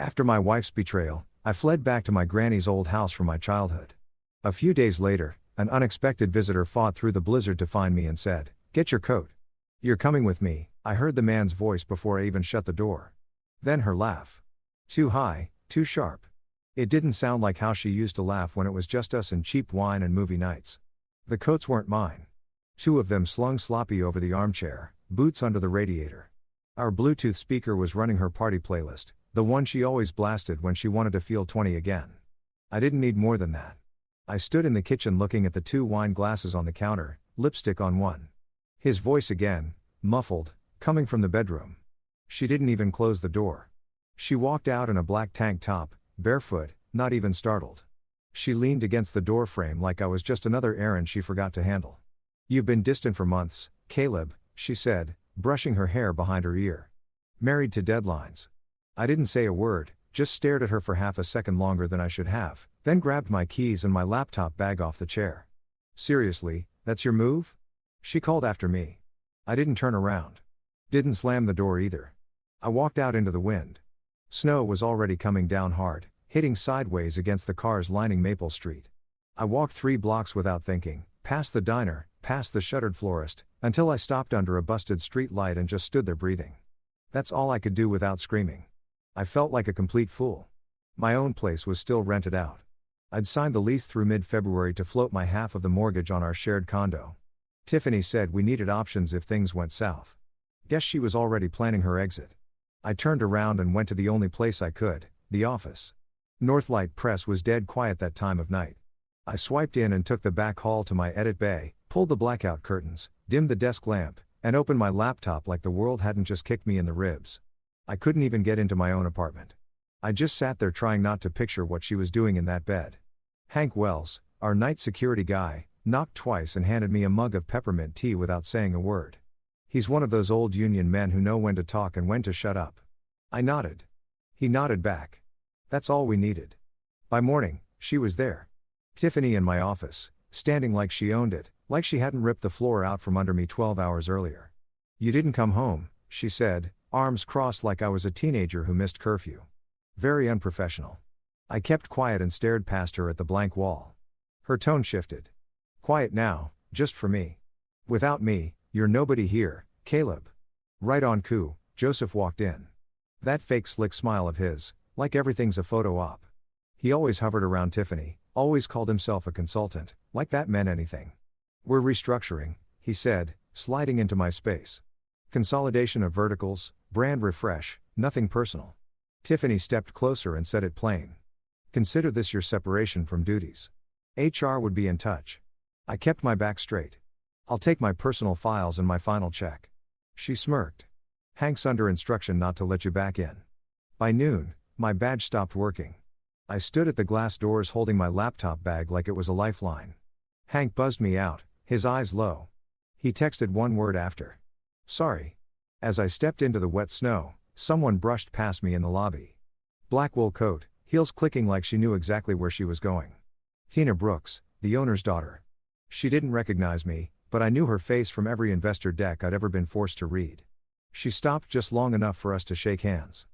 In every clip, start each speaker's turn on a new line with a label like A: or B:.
A: After my wife's betrayal, I fled back to my granny's old house from my childhood. A few days later, an unexpected visitor fought through the blizzard to find me and said, "Get your coat. You're coming with me." I heard the man's voice before I even shut the door. Then her laugh. Too high, too sharp. It didn't sound like how she used to laugh when it was just us and cheap wine and movie nights. The coats weren't mine. Two of them slung sloppy over the armchair, boots under the radiator. Our Bluetooth speaker was running her party playlist, the one she always blasted when she wanted to feel 20 again. I didn't need more than that. I stood in the kitchen looking at the two wine glasses on the counter, lipstick on one. His voice again, muffled, coming from the bedroom. She didn't even close the door. She walked out in a black tank top, barefoot, not even startled. She leaned against the door frame like I was just another errand she forgot to handle. "You've been distant for months, Caleb," she said, brushing her hair behind her ear. "Married to deadlines." I didn't say a word, just stared at her for half a second longer than I should have, then grabbed my keys and my laptop bag off the chair. "Seriously, that's your move?" she called after me. I didn't turn around. Didn't slam the door either. I walked out into the wind. Snow was already coming down hard, hitting sideways against the cars lining Maple Street. I walked 3 blocks without thinking, past the diner, past the shuttered florist, until I stopped under a busted street light and just stood there breathing. That's all I could do without screaming. I felt like a complete fool. My own place was still rented out. I'd signed the lease through mid-February to float my half of the mortgage on our shared condo. Tiffany said we needed options if things went south. Guess she was already planning her exit. I turned around and went to the only place I could, the office. Northlight Press was dead quiet that time of night. I swiped in and took the back hall to my edit bay, pulled the blackout curtains, dimmed the desk lamp, and opened my laptop like the world hadn't just kicked me in the ribs. I couldn't even get into my own apartment. I just sat there trying not to picture what she was doing in that bed. Hank Wells, our night security guy, knocked twice and handed me a mug of peppermint tea without saying a word. He's one of those old union men who know when to talk and when to shut up. I nodded. He nodded back. That's all we needed. By morning, she was there. Tiffany in my office, standing like she owned it, like she hadn't ripped the floor out from under me 12 hours earlier. "You didn't come home," she said, arms crossed like I was a teenager who missed curfew. Very unprofessional. I kept quiet and stared past her at the blank wall. Her tone shifted. "Quiet now, just for me. Without me, you're nobody here, Caleb." Right on cue, Joseph walked in. That fake slick smile of his, like everything's a photo op. He always hovered around Tiffany, always called himself a consultant, like that meant anything. "We're restructuring," he said, sliding into my space. "Consolidation of verticals, brand refresh, nothing personal." Tiffany stepped closer and said it plain. "Consider this your separation from duties. HR would be in touch." I kept my back straight. "I'll take my personal files and my final check." She smirked. "Hank's under instruction not to let you back in." By noon, my badge stopped working. I stood at the glass doors holding my laptop bag like it was a lifeline. Hank buzzed me out, his eyes low. He texted one word after. "Sorry." As I stepped into the wet snow, someone brushed past me in the lobby. Black wool coat, heels clicking like she knew exactly where she was going. Tina Brooks, the owner's daughter. She didn't recognize me, but I knew her face from every investor deck I'd ever been forced to read. She stopped just long enough for us to shake hands.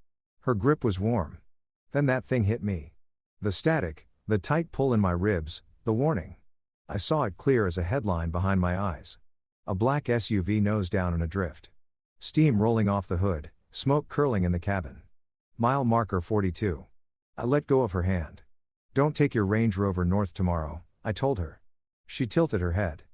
A: Her grip was warm. Then that thing hit me. The static, the tight pull in my ribs, the warning. I saw it clear as a headline behind my eyes. A black SUV nose down in a drift. Steam rolling off the hood, smoke curling in the cabin. Mile marker 42. I let go of her hand. "Don't take your Range Rover north tomorrow," I told her. She tilted her head.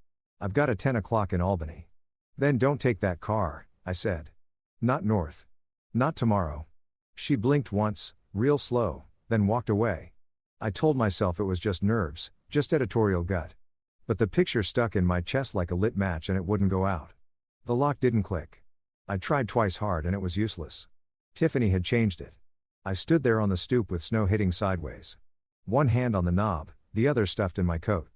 A: "I've got a 10 o'clock in Albany." "Then don't take that car," I said. "Not north. Not tomorrow." She blinked once, real slow, then walked away. I told myself it was just nerves, just editorial gut. But the picture stuck in my chest like a lit match and it wouldn't go out. The lock didn't click. I tried twice hard and it was useless. Tiffany had changed it. I stood there on the stoop with snow hitting sideways. One hand on the knob, the other stuffed in my coat.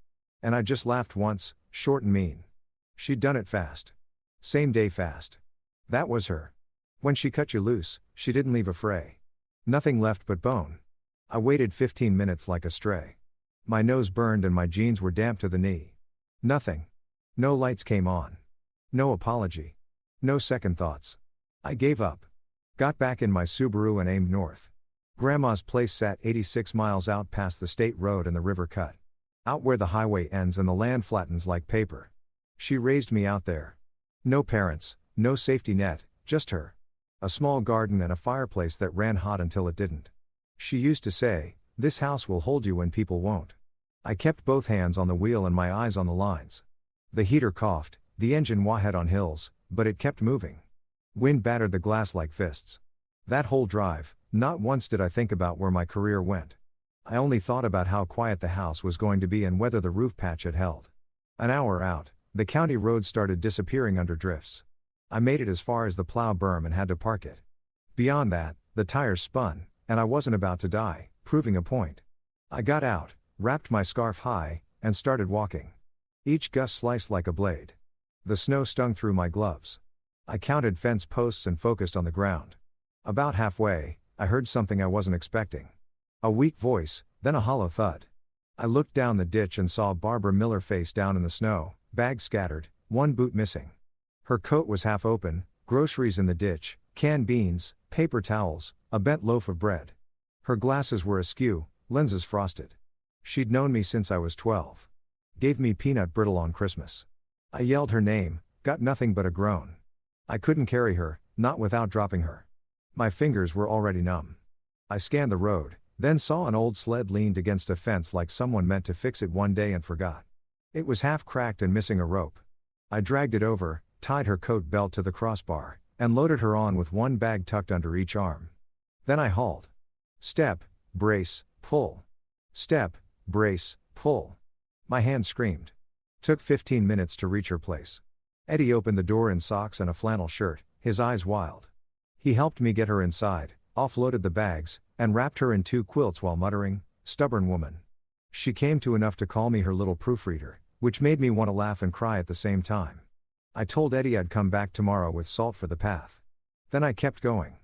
A: And I just laughed once, short and mean. She'd done it fast. Same day fast. That was her. When she cut you loose, she didn't leave a fray. Nothing left but bone. I waited 15 minutes like a stray. My nose burned and my jeans were damp to the knee. Nothing. No lights came on. No apology. No second thoughts. I gave up. Got back in my Subaru and aimed north. Grandma's place sat 86 miles out past the state road and the river cut. Out where the highway ends and the land flattens like paper. She raised me out there. No parents, no safety net, just her. A small garden and a fireplace that ran hot until it didn't. She used to say, "This house will hold you when people won't." I kept both hands on the wheel and my eyes on the lines. The heater coughed, the engine wah-had on hills, but it kept moving. Wind battered the glass like fists. That whole drive, not once did I think about where my career went. I only thought about how quiet the house was going to be and whether the roof patch had held. An hour out, the county road started disappearing under drifts. I made it as far as the plow berm and had to park it. Beyond that, the tires spun, and I wasn't about to die, proving a point. I got out, wrapped my scarf high, and started walking. Each gust sliced like a blade. The snow stung through my gloves. I counted fence posts and focused on the ground. About halfway, I heard something I wasn't expecting. A weak voice, then a hollow thud. I looked down the ditch and saw Barbara Miller face down in the snow, bags scattered, one boot missing. Her coat was half open, groceries in the ditch, canned beans, paper towels, a bent loaf of bread. Her glasses were askew, lenses frosted. She'd known me since I was 12. Gave me peanut brittle on Christmas. I yelled her name, got nothing but a groan. I couldn't carry her, not without dropping her. My fingers were already numb. I scanned the road, then saw an old sled leaned against a fence like someone meant to fix it one day and forgot. It was half cracked and missing a rope. I dragged it over, tied her coat belt to the crossbar, and loaded her on with one bag tucked under each arm. Then I hauled. Step, brace, pull. Step, brace, pull. My hands screamed. Took 15 minutes to reach her place. Eddie opened the door in socks and a flannel shirt, his eyes wild. He helped me get her inside, offloaded the bags, and wrapped her in 2 quilts while muttering, "Stubborn woman." She came to enough to call me her little proofreader, which made me want to laugh and cry at the same time. I told Eddie I'd come back tomorrow with salt for the path. Then I kept going.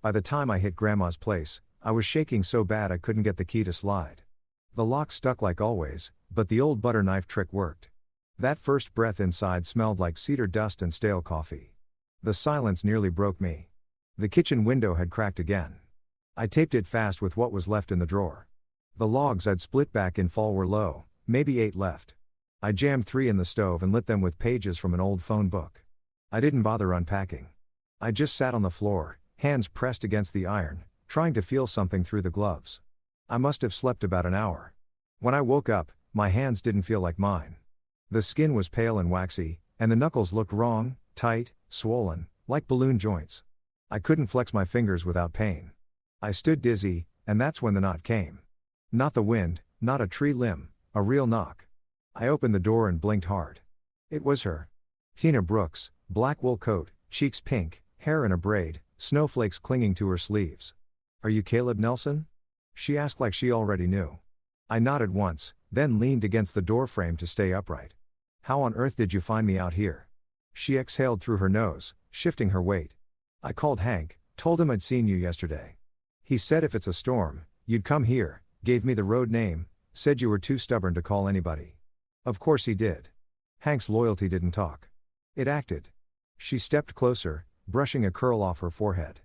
A: By the time I hit Grandma's place, I was shaking so bad I couldn't get the key to slide. The lock stuck like always, but the old butter knife trick worked. That first breath inside smelled like cedar dust and stale coffee. The silence nearly broke me. The kitchen window had cracked again. I taped it fast with what was left in the drawer. The logs I'd split back in fall were low, maybe 8 left. I jammed 3 in the stove and lit them with pages from an old phone book. I didn't bother unpacking. I just sat on the floor, hands pressed against the iron, trying to feel something through the gloves. I must have slept about an hour. When I woke up, my hands didn't feel like mine. The skin was pale and waxy, and the knuckles looked wrong, tight, swollen, like balloon joints. I couldn't flex my fingers without pain. I stood dizzy, and that's when the knot came. Not the wind, not a tree limb, a real knock. I opened the door and blinked hard. It was her. Tina Brooks, black wool coat, cheeks pink, hair in a braid, snowflakes clinging to her sleeves. "Are you Caleb Nelson?" she asked like she already knew. I nodded once, then leaned against the doorframe to stay upright. "How on earth did you find me out here?" She exhaled through her nose, shifting her weight. "I called Hank, told him I'd seen you yesterday. He said if it's a storm, you'd come here, gave me the road name, said you were too stubborn to call anybody. Of course he did." Hank's loyalty didn't talk. It acted. She stepped closer, brushing a curl off her forehead.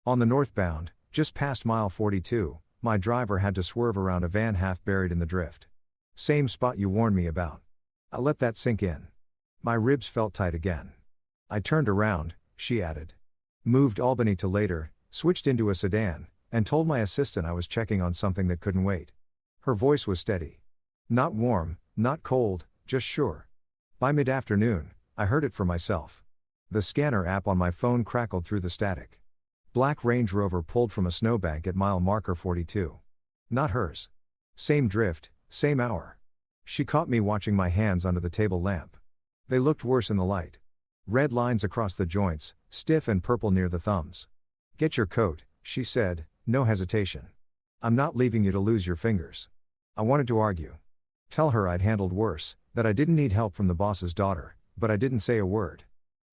A: On the northbound, just past mile 42, my driver had to swerve around a van half buried in the drift. "Same spot you warned me about." I let that sink in. My ribs felt tight again. "I turned around," she added. "Moved Albany to later, switched into a sedan, and told my assistant I was checking on something that couldn't wait." Her voice was steady. Not warm, not cold, just sure. By mid-afternoon, I heard it for myself. The scanner app on my phone crackled through the static. Black Range Rover pulled from a snowbank at mile marker 42. Not hers. Same drift, same hour. She caught me watching my hands under the table lamp. They looked worse in the light. Red lines across the joints, stiff and purple near the thumbs. "Get your coat," she said, no hesitation. "I'm not leaving you to lose your fingers." I wanted to argue. Tell her I'd handled worse, that I didn't need help from the boss's daughter, but I didn't say a word.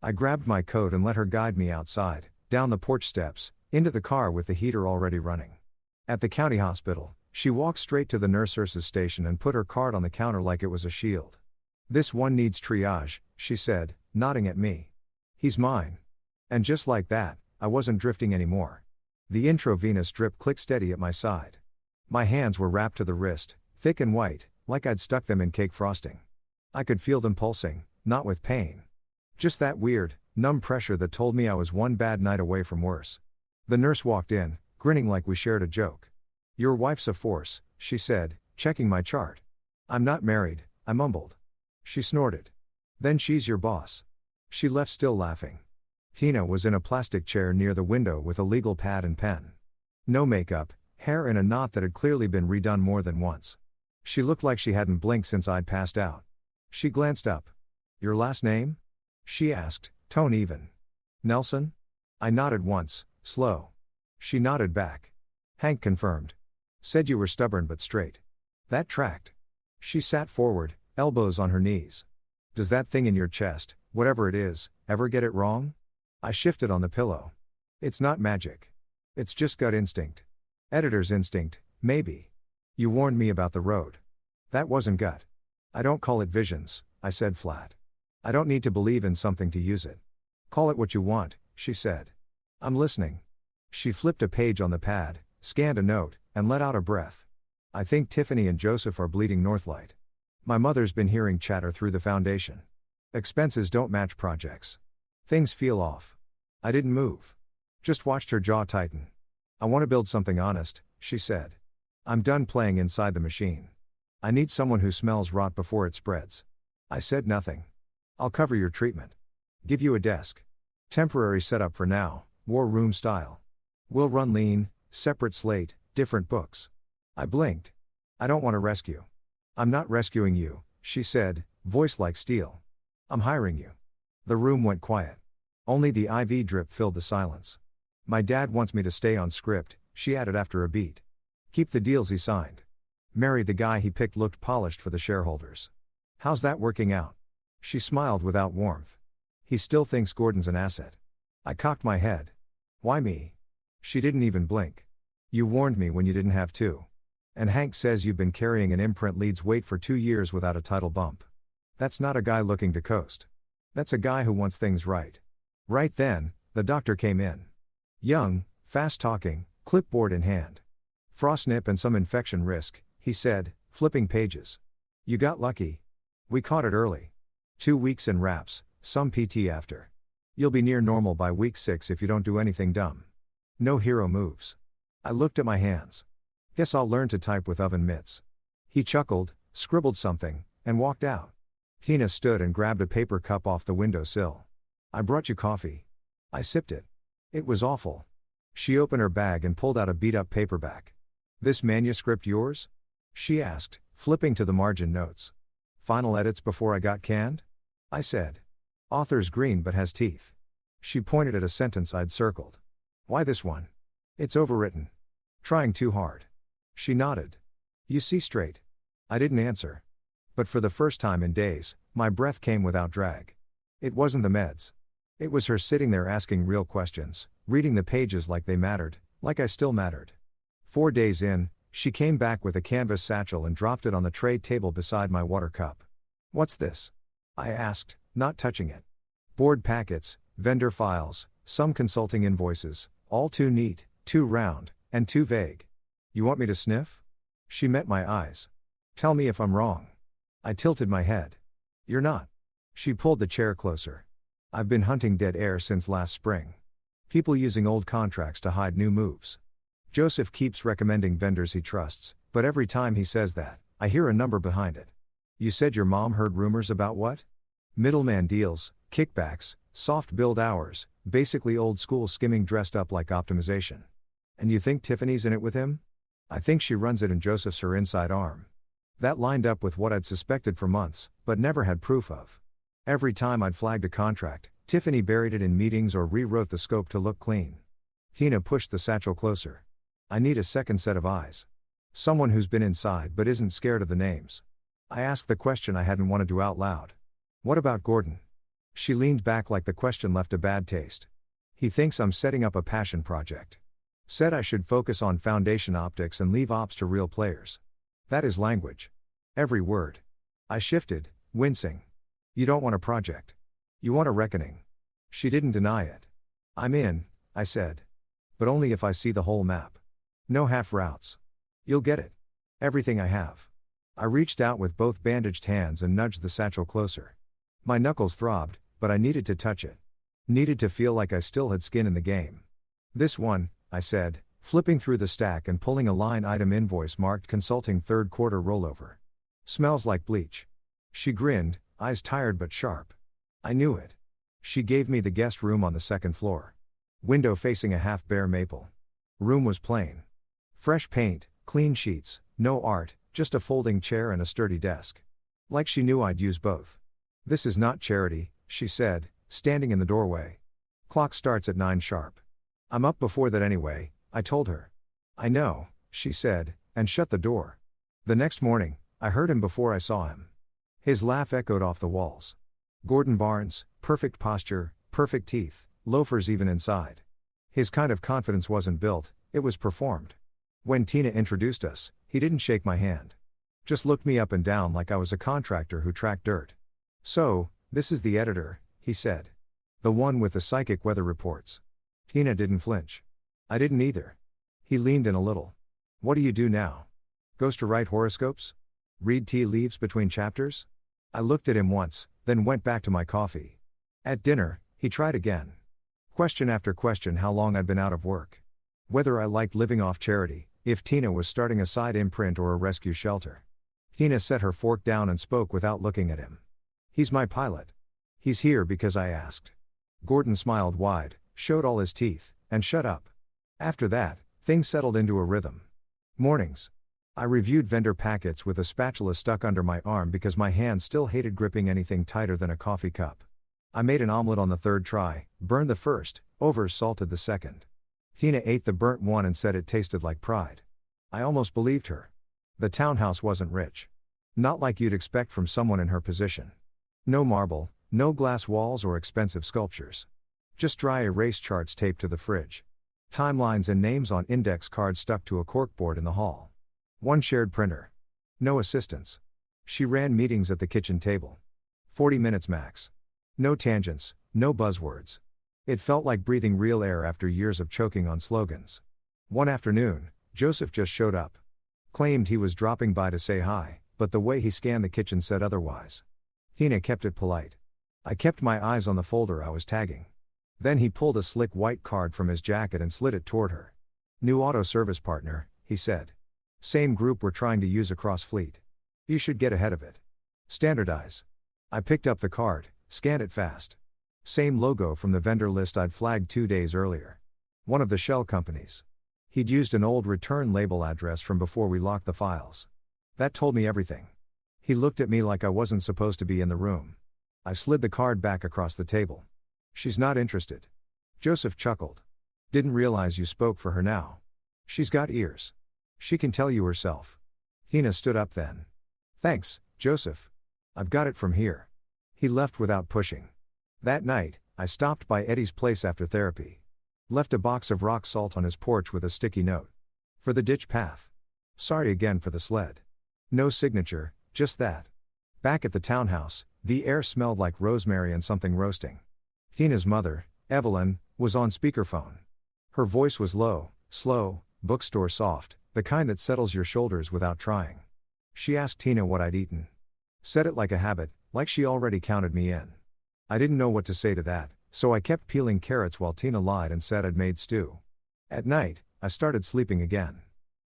A: I grabbed my coat and let her guide me outside, down the porch steps, into the car with the heater already running. At the county hospital, she walked straight to the nurse's station and put her card on the counter like it was a shield. "This one needs triage," she said, nodding at me. "He's mine." And just like that, I wasn't drifting anymore. The intravenous drip clicked steady at my side. My hands were wrapped to the wrist, thick and white, like I'd stuck them in cake frosting. I could feel them pulsing, not with pain. Just that weird, numb pressure that told me I was one bad night away from worse. The nurse walked in, grinning like we shared a joke. "Your wife's a force," she said, checking my chart. "I'm not married," I mumbled. She snorted. "Then she's your boss." She left still laughing. Tina was in a plastic chair near the window with a legal pad and pen. No makeup, hair in a knot that had clearly been redone more than once. She looked like she hadn't blinked since I'd passed out. She glanced up. "Your last name?" she asked, tone even. "Nelson?" I nodded once, slow. She nodded back. "Hank confirmed. Said you were stubborn but straight." That tracked. She sat forward, elbows on her knees. "Does that thing in your chest, whatever it is, ever get it wrong?" I shifted on the pillow. "It's not magic. It's just gut instinct. Editor's instinct, maybe. You warned me about the road." "That wasn't gut. I don't call it visions," I said flat. "I don't need to believe in something to use it." "Call it what you want," she said. "I'm listening." She flipped a page on the pad, scanned a note, and let out a breath. "I think Tiffany and Joseph are bleeding Northlight. My mother's been hearing chatter through the foundation. Expenses don't match projects. Things feel off." I didn't move. Just watched her jaw tighten. "I want to build something honest," she said. "I'm done playing inside the machine. I need someone who smells rot before it spreads." I said nothing. "I'll cover your treatment. Give you a desk. Temporary setup for now, war room style. We'll run lean, separate slate, different books." I blinked. "I don't want to rescue." "I'm not rescuing you," she said, voice like steel. "I'm hiring you." The room went quiet. Only the IV drip filled the silence. "My dad wants me to stay on script," she added after a beat. "Keep the deals he signed. Marry the guy he picked looked polished for the shareholders. How's that working out?" She smiled without warmth. "He still thinks Gordon's an asset." I cocked my head. "Why me?" She didn't even blink. "You warned me when you didn't have to. And Hank says you've been carrying an imprint lead's weight for 2 years without a title bump. That's not a guy looking to coast. That's a guy who wants things right." Right then, the doctor came in. Young, fast-talking, clipboard in hand. "Frostnip and some infection risk," he said, flipping pages. "You got lucky. We caught it early. 2 weeks in wraps, some PT after. You'll be near normal by week 6 if you don't do anything dumb. No hero moves." I looked at my hands. "Guess I'll learn to type with oven mitts." He chuckled, scribbled something, and walked out. Tina stood and grabbed a paper cup off the windowsill. "I brought you coffee." I sipped it. It was awful. She opened her bag and pulled out a beat-up paperback. "This manuscript yours?" she asked, flipping to the margin notes. "Final edits before I got canned?" I said. "Author's green but has teeth." She pointed at a sentence I'd circled. "Why this one?" "It's overwritten. Trying too hard." She nodded. "You see straight." I didn't answer. But for the first time in days, my breath came without drag. It wasn't the meds. It was her sitting there asking real questions, reading the pages like they mattered, like I still mattered. 4 days in, she came back with a canvas satchel and dropped it on the tray table beside my water cup. "What's this?" I asked, not touching it. "Board packets, vendor files, some consulting invoices, all too neat, too round, and too vague." "You want me to sniff?" She met my eyes. "Tell me if I'm wrong." I tilted my head. "You're not." She pulled the chair closer. "I've been hunting dead air since last spring. People using old contracts to hide new moves. Joseph keeps recommending vendors he trusts, but every time he says that, I hear a number behind it." "You said your mom heard rumors about what?" "Middleman deals, kickbacks, soft billed hours, basically old school skimming dressed up like optimization." "And you think Tiffany's in it with him?" "I think she runs it and Joseph's her inside arm." That lined up with what I'd suspected for months, but never had proof of. Every time I'd flagged a contract, Tiffany buried it in meetings or rewrote the scope to look clean. Tina pushed the satchel closer. "I need a second set of eyes. Someone who's been inside but isn't scared of the names." I asked the question I hadn't wanted to out loud. "What about Gordon?" She leaned back like the question left a bad taste. "He thinks I'm setting up a passion project. Said I should focus on foundation optics and leave ops to real players." That is language. Every word. I shifted, wincing. "You don't want a project. You want a reckoning." She didn't deny it. "I'm in," I said. But only if I see the whole map. No half routes. You'll get it. Everything I have. I reached out with both bandaged hands and nudged the satchel closer. My knuckles throbbed, but I needed to touch it. Needed to feel like I still had skin in the game. This one, I said, flipping through the stack and pulling a line item invoice marked consulting third quarter rollover. Smells like bleach. She grinned, eyes tired but sharp. I knew it. She gave me the guest room on the second floor. Window facing a half-bare maple. Room was plain. Fresh paint, clean sheets, no art, just a folding chair and a sturdy desk. Like she knew I'd use both. This is not charity, she said, standing in the doorway. Clock starts at 9 sharp. I'm up before that anyway, I told her. I know, she said, and shut the door. The next morning, I heard him before I saw him. His laugh echoed off the walls. Gordon Barnes, perfect posture, perfect teeth, loafers even inside. His kind of confidence wasn't built, it was performed. When Tina introduced us, he didn't shake my hand. Just looked me up and down like I was a contractor who tracked dirt. So, this is the editor, he said. The one with the psychic weather reports. Tina didn't flinch. I didn't either. He leaned in a little. What do you do now? Goes to write horoscopes? Read tea leaves between chapters? I looked at him once, then went back to my coffee. At dinner, he tried again. Question after question how long I'd been out of work. Whether I liked living off charity, if Tina was starting a side imprint or a rescue shelter. Tina set her fork down and spoke without looking at him. He's my pilot. He's here because I asked. Gordon smiled wide, showed all his teeth, and shut up. After that, things settled into a rhythm. Mornings. I reviewed vendor packets with a spatula stuck under my arm because my hands still hated gripping anything tighter than a coffee cup. I made an omelet on the third try, burned the first, over-salted the second. Tina ate the burnt one and said it tasted like pride. I almost believed her. The townhouse wasn't rich. Not like you'd expect from someone in her position. No marble, no glass walls or expensive sculptures. Just dry erase charts taped to the fridge. Timelines and names on index cards stuck to a corkboard in the hall. One shared printer. No assistants. She ran meetings at the kitchen table. 40 minutes max. No tangents, no buzzwords. It felt like breathing real air after years of choking on slogans. One afternoon, Joseph just showed up. Claimed he was dropping by to say hi, but the way he scanned the kitchen said otherwise. Tina kept it polite. I kept my eyes on the folder I was tagging. Then he pulled a slick white card from his jacket and slid it toward her. New auto service partner, he said. Same group we're trying to use across fleet. You should get ahead of it. Standardize. I picked up the card, scanned it fast. Same logo from the vendor list I'd flagged 2 days earlier. One of the shell companies. He'd used an old return label address from before we locked the files. That told me everything. He looked at me like I wasn't supposed to be in the room. I slid the card back across the table. She's not interested. Joseph chuckled. Didn't realize you spoke for her now. She's got ears. She can tell you herself. Tina stood up then. Thanks, Joseph. I've got it from here. He left without pushing. That night, I stopped by Eddie's place after therapy. Left a box of rock salt on his porch with a sticky note. For the ditch path. Sorry again for the sled. No signature, just that. Back at the townhouse, the air smelled like rosemary and something roasting. Tina's mother, Evelyn, was on speakerphone. Her voice was low, slow, bookstore soft, the kind that settles your shoulders without trying. She asked Tina what I'd eaten. Said it like a habit, like she already counted me in. I didn't know what to say to that, so I kept peeling carrots while Tina lied and said I'd made stew. At night, I started sleeping again.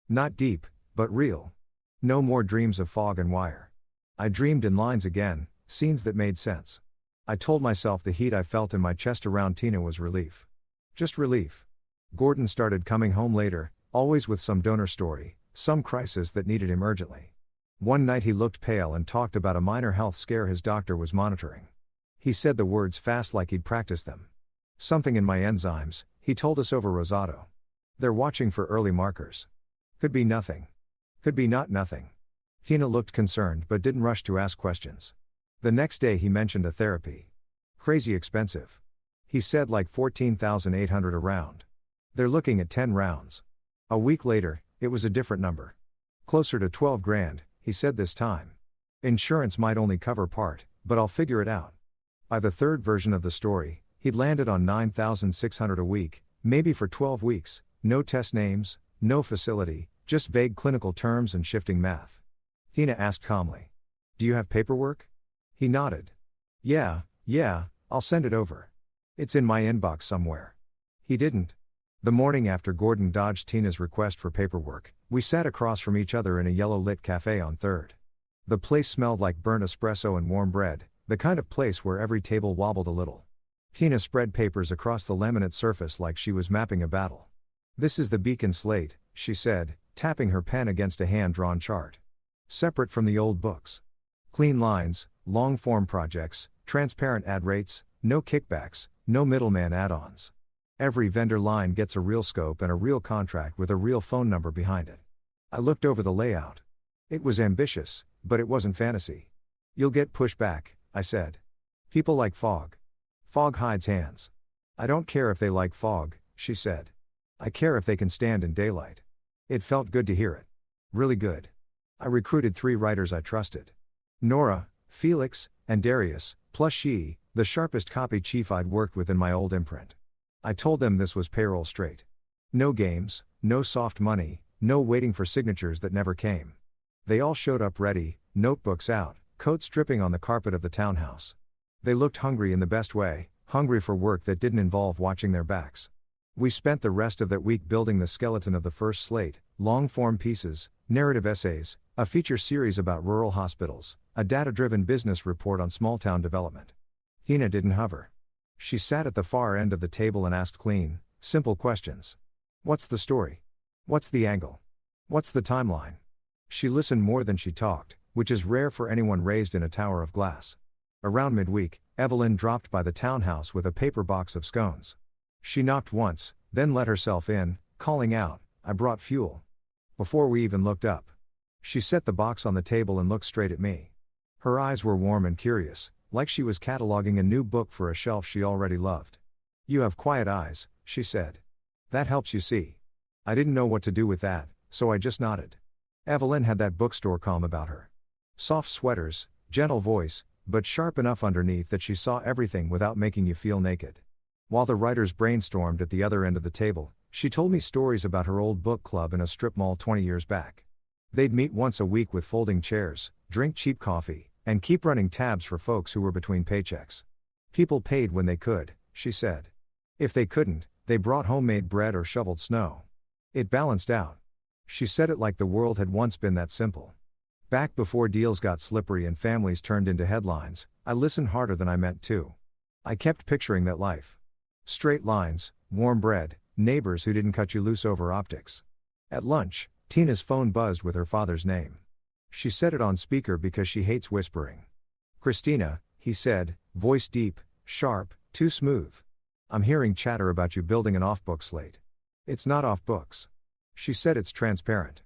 A: Not deep, but real. No more dreams of fog and wire. I dreamed in lines again, scenes that made sense. I told myself the heat I felt in my chest around Tina was relief. Just relief. Gordon started coming home later, always with some donor story, some crisis that needed him urgently. One night he looked pale and talked about a minor health scare his doctor was monitoring. He said the words fast like he'd practiced them. Something in my enzymes, he told us over Rosado. They're watching for early markers. Could be nothing. Could be not nothing. Tina looked concerned but didn't rush to ask questions. The next day he mentioned a therapy. Crazy expensive. He said like $14,800 a round. They're looking at 10 rounds. A week later, it was a different number. Closer to 12 grand, he said this time. Insurance might only cover part, but I'll figure it out. By the third version of the story, he'd landed on $9,600 a week, maybe for 12 weeks, no test names, no facility, just vague clinical terms and shifting math. Tina asked calmly. Do you have paperwork? He nodded. Yeah, I'll send it over. It's in my inbox somewhere. He didn't. The morning after Gordon dodged Tina's request for paperwork, we sat across from each other in a yellow-lit cafe on 3rd. The place smelled like burnt espresso and warm bread, the kind of place where every table wobbled a little. Tina spread papers across the laminate surface like she was mapping a battle. This is the Beacon Slate, she said, tapping her pen against a hand-drawn chart. Separate from the old books. Clean lines, long-form projects, transparent ad rates, no kickbacks, no middleman add-ons. Every vendor line gets a real scope and a real contract with a real phone number behind it. I looked over the layout. It was ambitious, but it wasn't fantasy. You'll get pushback, I said. People like fog. Fog hides hands. I don't care if they like fog, she said. I care if they can stand in daylight. It felt good to hear it. Really good. I recruited 3 writers I trusted. Nora, Felix, and Darius, plus she, the sharpest copy chief I'd worked with in my old imprint. I told them this was payroll straight. No games, no soft money, no waiting for signatures that never came. They all showed up ready, notebooks out, coats dripping on the carpet of the townhouse. They looked hungry in the best way, hungry for work that didn't involve watching their backs. We spent the rest of that week building the skeleton of the first slate, long-form pieces, narrative essays, a feature series about rural hospitals, a data-driven business report on small-town development. Hina didn't hover. She sat at the far end of the table and asked clean, simple questions. What's the story? What's the angle? What's the timeline? She listened more than she talked, which is rare for anyone raised in a tower of glass. Around midweek, Evelyn dropped by the townhouse with a paper box of scones. She knocked once, then let herself in, calling out, I brought fuel. Before we even looked up. She set the box on the table and looked straight at me. Her eyes were warm and curious, like she was cataloging a new book for a shelf she already loved. You have quiet eyes, she said. That helps you see. I didn't know what to do with that, so I just nodded. Evelyn had that bookstore calm about her. Soft sweaters, gentle voice, but sharp enough underneath that she saw everything without making you feel naked. While the writers brainstormed at the other end of the table, she told me stories about her old book club in a strip mall 20 years back. They'd meet once a week with folding chairs, drink cheap coffee, and keep running tabs for folks who were between paychecks. People paid when they could, she said. If they couldn't, they brought homemade bread or shoveled snow. It balanced out. She said it like the world had once been that simple. Back before deals got slippery and families turned into headlines, I listened harder than I meant to. I kept picturing that life. Straight lines, warm bread, neighbors who didn't cut you loose over optics. At lunch, Tina's phone buzzed with her father's name. She set it on speaker because she hates whispering. Christina, he said, voice deep, sharp, too smooth. I'm hearing chatter about you building an off-book slate. It's not off books. She said it's transparent.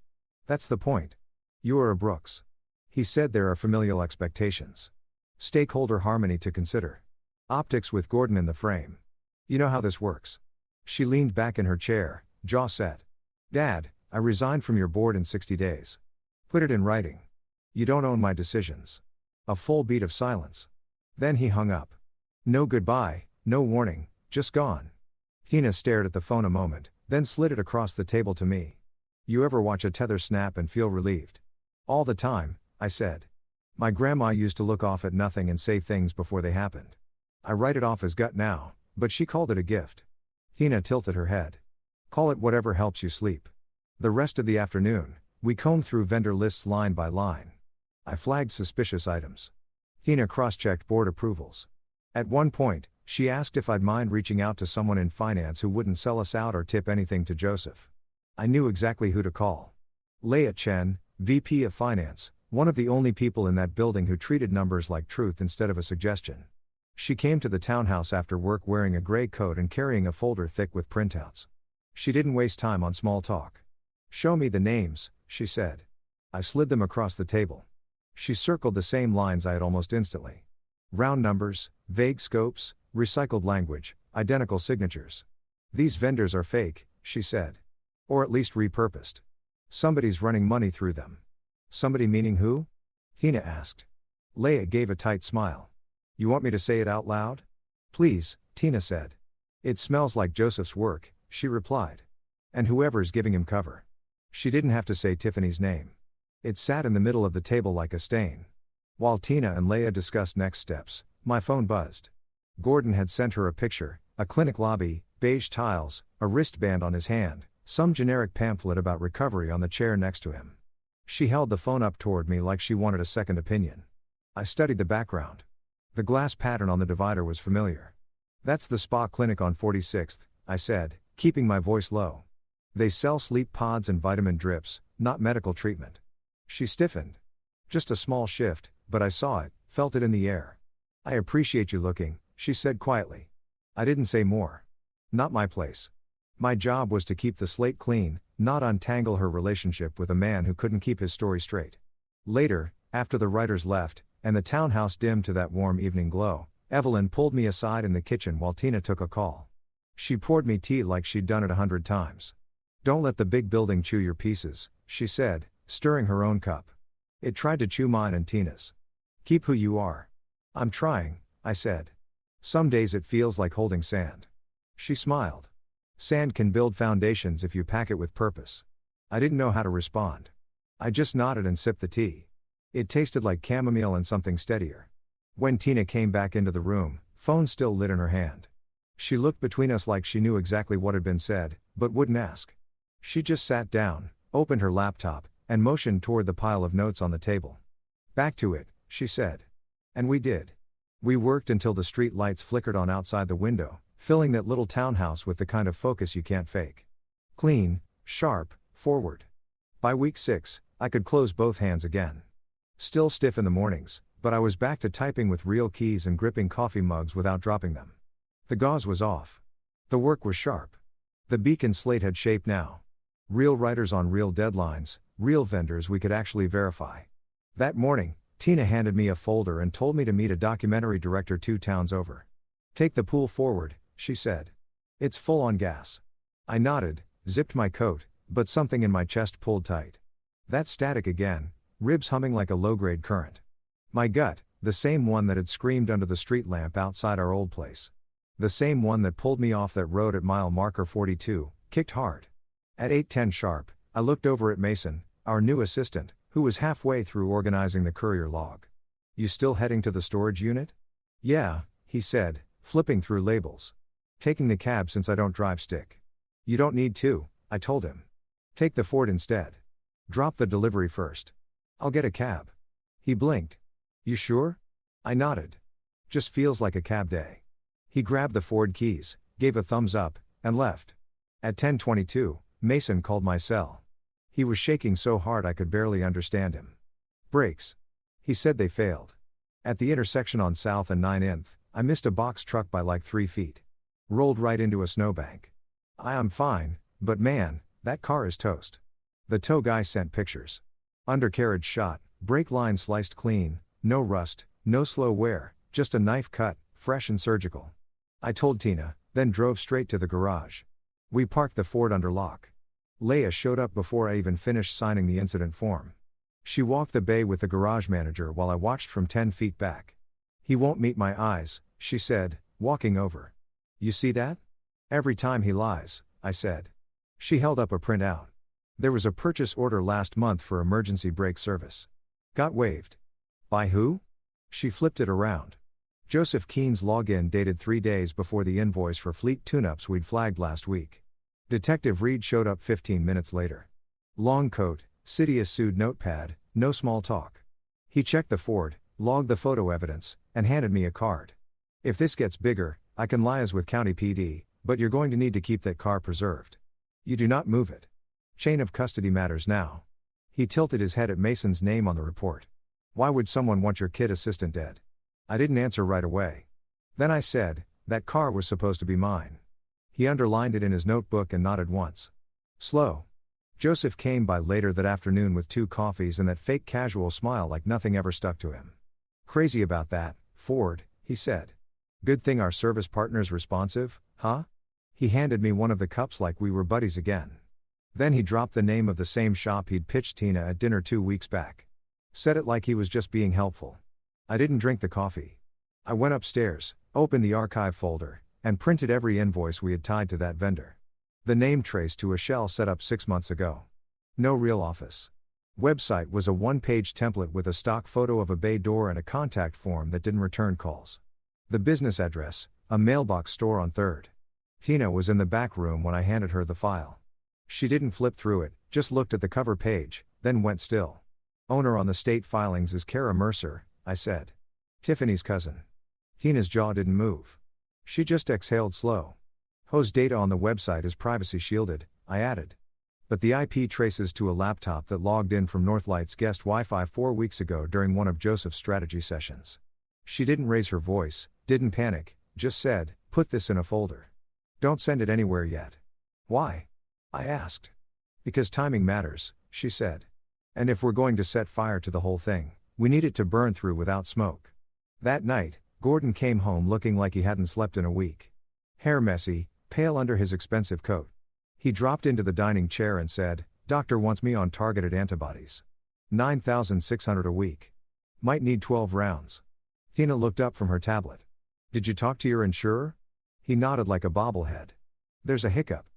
A: That's the point. You are a Brooks. He said there are familial expectations. Stakeholder harmony to consider. Optics with Gordon in the frame. You know how this works. She leaned back in her chair, jaw set. Dad, I resigned from your board in 60 days. Put it in writing. You don't own my decisions. A full beat of silence. Then he hung up. No goodbye, no warning, just gone. Hina stared at the phone a moment, then slid it across the table to me. You ever watch a tether snap and feel relieved? All the time, I said. My grandma used to look off at nothing and say things before they happened. I write it off as gut now, but she called it a gift. Hina tilted her head. Call it whatever helps you sleep. The rest of the afternoon, we combed through vendor lists line by line. I flagged suspicious items. Hina cross-checked board approvals. At one point, she asked if I'd mind reaching out to someone in finance who wouldn't sell us out or tip anything to Joseph. I knew exactly who to call. Leah Chen, VP of Finance, one of the only people in that building who treated numbers like truth instead of a suggestion. She came to the townhouse after work wearing a gray coat and carrying a folder thick with printouts. She didn't waste time on small talk. Show me the names, she said. I slid them across the table. She circled the same lines I had almost instantly. Round numbers, vague scopes, recycled language, identical signatures. These vendors are fake, she said. Or at least repurposed. Somebody's running money through them. Somebody meaning who? Hina asked. Leah gave a tight smile. You want me to say it out loud? Please, Tina said. It smells like Joseph's work, she replied. And whoever's giving him cover. She didn't have to say Tiffany's name. It sat in the middle of the table like a stain. While Tina and Leia discussed next steps, my phone buzzed. Gordon had sent her a picture, a clinic lobby, beige tiles, a wristband on his hand, some generic pamphlet about recovery on the chair next to him. She held the phone up toward me like she wanted a second opinion. I studied the background. The glass pattern on the divider was familiar. That's the spa clinic on 46th, I said, keeping my voice low. They sell sleep pods and vitamin drips, not medical treatment. She stiffened. Just a small shift, but I saw it, felt it in the air. I appreciate you looking, she said quietly. I didn't say more. Not my place. My job was to keep the slate clean, not untangle her relationship with a man who couldn't keep his story straight. Later, after the writers left, and the townhouse dimmed to that warm evening glow, Evelyn pulled me aside in the kitchen while Tina took a call. She poured me tea like she'd done it 100 times. Don't let the big building chew your pieces, she said, stirring her own cup. It tried to chew mine and Tina's. Keep who you are. I'm trying, I said. Some days it feels like holding sand. She smiled. Sand can build foundations if you pack it with purpose. I didn't know how to respond. I just nodded and sipped the tea. It tasted like chamomile and something steadier. When Tina came back into the room, phone still lit in her hand. She looked between us like she knew exactly what had been said, but wouldn't ask. She just sat down, opened her laptop, and motioned toward the pile of notes on the table. Back to it, she said. And we did. We worked until the street lights flickered on outside the window, filling that little townhouse with the kind of focus you can't fake. Clean, sharp, forward. By week 6, I could close both hands again. Still stiff in the mornings, but I was back to typing with real keys and gripping coffee mugs without dropping them. The gauze was off. The work was sharp. The beacon slate had shape now. Real writers on real deadlines, real vendors we could actually verify. That morning, Tina handed me a folder and told me to meet a documentary director 2 towns over. Take the pool forward, she said. It's full on gas. I nodded, zipped my coat, but something in my chest pulled tight. That static again, ribs humming like a low-grade current. My gut, the same one that had screamed under the street lamp outside our old place. The same one that pulled me off that road at mile marker 42, kicked hard. At 8:10 sharp, I looked over at Mason, our new assistant, who was halfway through organizing the courier log. You still heading to the storage unit? Yeah, he said, flipping through labels. Taking the cab since I don't drive stick. You don't need to, I told him. Take the Ford instead. Drop the delivery first. I'll get a cab. He blinked. You sure? I nodded. Just feels like a cab day. He grabbed the Ford keys, gave a thumbs up, and left. At 10:22, Mason called my cell. He was shaking so hard I could barely understand him. Brakes. He said they failed. At the intersection on South and 9th, I missed a box truck by like 3 feet. Rolled right into a snowbank. I'm fine, but man, that car is toast. The tow guy sent pictures. Undercarriage shot, brake line sliced clean, no rust, no slow wear, just a knife cut, fresh and surgical. I told Tina, then drove straight to the garage. We parked the Ford under lock. Leia showed up before I even finished signing the incident form. She walked the bay with the garage manager while I watched from 10 feet back. He won't meet my eyes, she said, walking over. You see that? Every time he lies, I said. She held up a printout. There was a purchase order last month for emergency brake service. Got waived. By who? She flipped it around. Joseph Keene's login dated 3 days before the invoice for fleet tune-ups we'd flagged last week. Detective Reed showed up 15 minutes later. Long coat, city-issued notepad, no small talk. He checked the Ford, logged the photo evidence, and handed me a card. If this gets bigger, I can liaise with County PD, but you're going to need to keep that car preserved. You do not move it. Chain of custody matters now. He tilted his head at Mason's name on the report. Why would someone want your kid assistant dead? I didn't answer right away. Then I said, that car was supposed to be mine. He underlined it in his notebook and nodded once. Slow. Joseph came by later that afternoon with 2 coffees and that fake casual smile like nothing ever stuck to him. Crazy about that, Ford, he said. Good thing our service partner's responsive, huh? He handed me one of the cups like we were buddies again. Then he dropped the name of the same shop he'd pitched Tina at dinner 2 weeks back. Said it like he was just being helpful. I didn't drink the coffee. I went upstairs, opened the archive folder, and printed every invoice we had tied to that vendor. The name traced to a shell set up 6 months ago. No real office. Website was a one-page template with a stock photo of a bay door and a contact form that didn't return calls. The business address, a mailbox store on 3rd. Tina was in the back room when I handed her the file. She didn't flip through it, just looked at the cover page, then went still. Owner on the state filings is Kara Mercer, I said. Tiffany's cousin. Tina's jaw didn't move. She just exhaled slow. Whose data on the website is privacy shielded, I added. But the IP traces to a laptop that logged in from Northlight's guest Wi-Fi 4 weeks ago during one of Joseph's strategy sessions. She didn't raise her voice, didn't panic, just said, "Put this in a folder. Don't send it anywhere yet." "Why?" I asked. "Because timing matters," she said. "And if we're going to set fire to the whole thing, we need it to burn through without smoke." That night, Gordon came home looking like he hadn't slept in a week. Hair messy, pale under his expensive coat. He dropped into the dining chair and said, "Doctor wants me on targeted antibodies. 9,600 a week. Might need 12 rounds." Tina looked up from her tablet. "Did you talk to your insurer?" He nodded like a bobblehead. "There's a hiccup.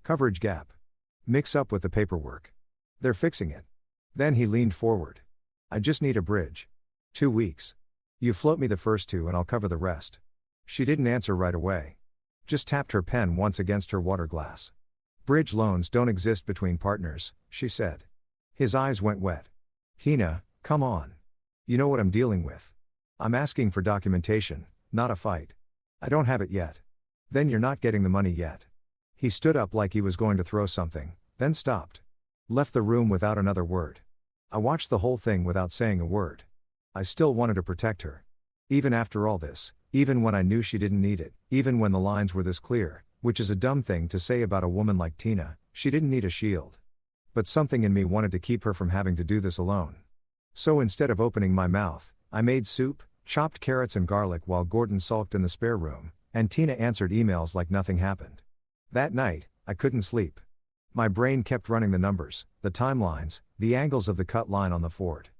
A: Coverage gap. Mix up with the paperwork. They're fixing it." Then he leaned forward. "I just need a bridge. 2 weeks. You float me the first 2 and I'll cover the rest." She didn't answer right away. Just tapped her pen once against her water glass. "Bridge loans don't exist between partners," she said. His eyes went wet. "Tina, come on. You know what I'm dealing with. I'm asking for documentation, not a fight. I don't have it yet." "Then you're not getting the money yet." He stood up like he was going to throw something, then stopped. Left the room without another word. I watched the whole thing without saying a word. I still wanted to protect her. Even after all this, even when I knew she didn't need it, even when the lines were this clear, which is a dumb thing to say about a woman like Tina, she didn't need a shield. But something in me wanted to keep her from having to do this alone. So instead of opening my mouth, I made soup, chopped carrots and garlic while Gordon sulked in the spare room, and Tina answered emails like nothing happened. That night, I couldn't sleep. My brain kept running the numbers, the timelines, the angles of the cut line on the Ford.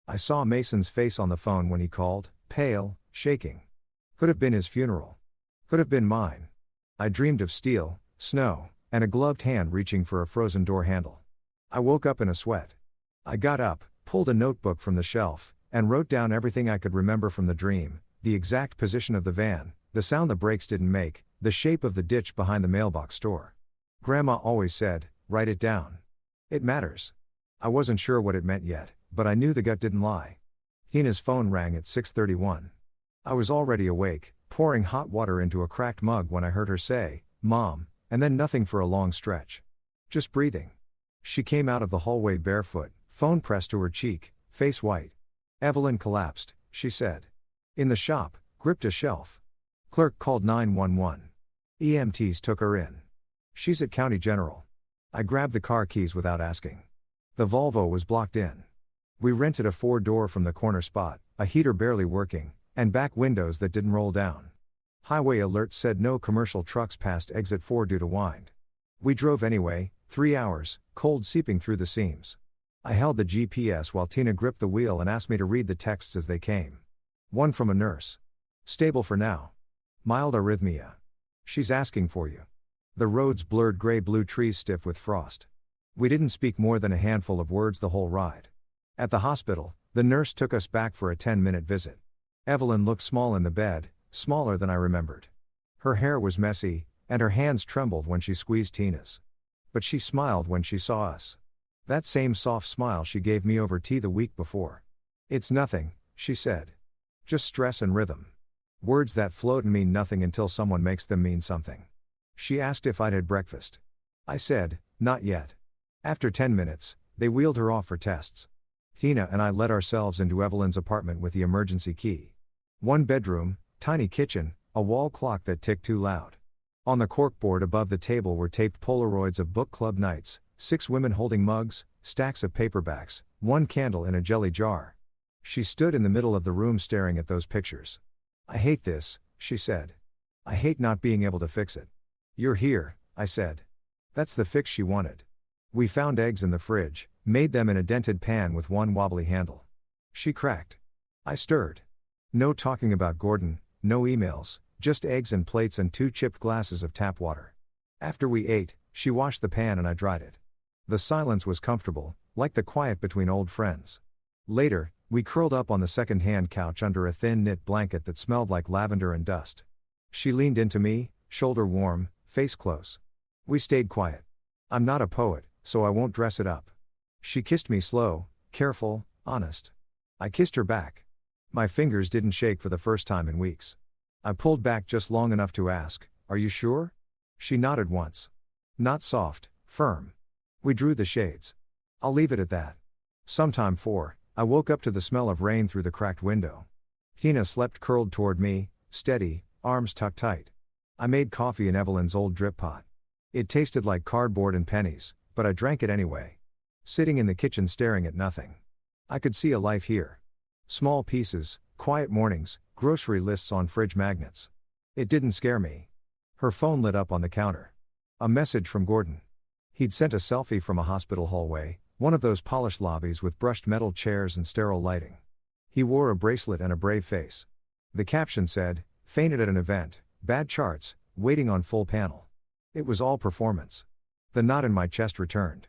A: I saw Mason's face on the phone when he called, pale, shaking. Could have been his funeral. Could have been mine. I dreamed of steel, snow, and a gloved hand reaching for a frozen door handle. I woke up in a sweat. I got up, pulled a notebook from the shelf, and wrote down everything I could remember from the dream: the exact position of the van, the sound the brakes didn't make, the shape of the ditch behind the mailbox store. Grandma always said, "Write it down. It matters." I wasn't sure what it meant yet, but I knew the gut didn't lie. Tina's phone rang at 6:31. I was already awake, pouring hot water into a cracked mug when I heard her say, "Mom," and then nothing for a long stretch. Just breathing. She came out of the hallway barefoot, phone pressed to her cheek, face white. "Evelyn collapsed," she said. "In the shop, gripped a shelf. Clerk called 911. EMTs took her in. She's at County General." I grabbed the car keys without asking. The Volvo was blocked in. We rented a 4-door from the corner spot, a heater barely working, and back windows that didn't roll down. Highway alerts said no commercial trucks past exit 4 due to wind. We drove anyway, 3 hours, cold seeping through the seams. I held the GPS while Tina gripped the wheel and asked me to read the texts as they came. One from a nurse. "Stable for now. Mild arrhythmia. She's asking for you." The roads blurred gray-blue trees stiff with frost. We didn't speak more than a handful of words the whole ride. At the hospital, the nurse took us back for a 10-minute visit. Evelyn looked small in the bed, smaller than I remembered. Her hair was messy, and her hands trembled when she squeezed Tina's. But she smiled when she saw us. That same soft smile she gave me over tea the week before. "It's nothing," she said. "Just stress and rhythm. Words that float and mean nothing until someone makes them mean something." She asked if I'd had breakfast. I said, "Not yet." After 10 minutes, they wheeled her off for tests. Tina and I let ourselves into Evelyn's apartment with the emergency key. 1 bedroom, tiny kitchen, a wall clock that ticked too loud. On the corkboard above the table were taped Polaroids of book club nights, 6 women holding mugs, stacks of paperbacks, 1 candle in a jelly jar. She stood in the middle of the room staring at those pictures. "I hate this," she said. "I hate not being able to fix it." "You're here," I said. That's the fix she wanted. We found eggs in the fridge, made them in a dented pan with 1 wobbly handle. She cracked. I stirred. No talking about Gordon, no emails, just eggs and plates and 2 chipped glasses of tap water. After we ate, She washed the pan and I dried it. The silence was comfortable, like the quiet between old friends. Later, we curled up on the second-hand couch under a thin knit blanket that smelled like lavender and dust. She leaned into me, shoulder warm, face close. We stayed quiet. I'm not a poet, so I won't dress it up. She kissed me slow, careful, honest. I kissed her back. My fingers didn't shake for the first time in weeks. I pulled back just long enough to ask, "Are you sure?" She nodded once. Not soft, firm. We drew the shades. I'll leave it at that. Sometime 4, I woke up to the smell of rain through the cracked window. Tina slept curled toward me, steady, arms tucked tight. I made coffee in Evelyn's old drip pot. It tasted like cardboard and pennies, but I drank it anyway. Sitting in the kitchen staring at nothing. I could see a life here. Small pieces, quiet mornings, grocery lists on fridge magnets. It didn't scare me. Her phone lit up on the counter. A message from Gordon. He'd sent a selfie from a hospital hallway, one of those polished lobbies with brushed metal chairs and sterile lighting. He wore a bracelet and a brave face. The caption said, "Fainted at an event, bad charts, waiting on full panel." It was all performance. The knot in my chest returned.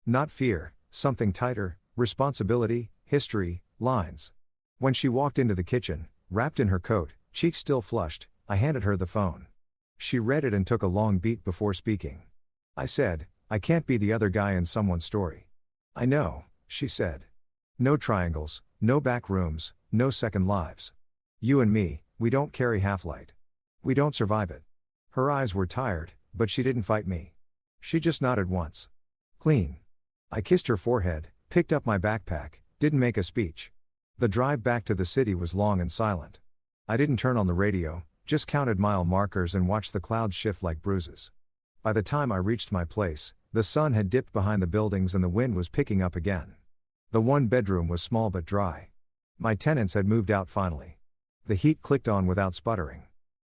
A: Not fear, something tighter, responsibility, history, lines. When she walked into the kitchen, wrapped in her coat, cheeks still flushed, I handed her the phone. She read it and took a long beat before speaking. I said, "I can't be the other guy in someone's story." "I know," she said. "No triangles, no back rooms, no second lives. You and me, we don't carry half-light. We don't survive it." Her eyes were tired, but she didn't fight me. She just nodded once. "Clean." I kissed her forehead, picked up my backpack, didn't make a speech. The drive back to the city was long and silent. I didn't turn on the radio, just counted mile markers and watched the clouds shift like bruises. By the time I reached my place, the sun had dipped behind the buildings and the wind was picking up again. The one bedroom was small but dry. My tenants had moved out finally. The heat clicked on without sputtering.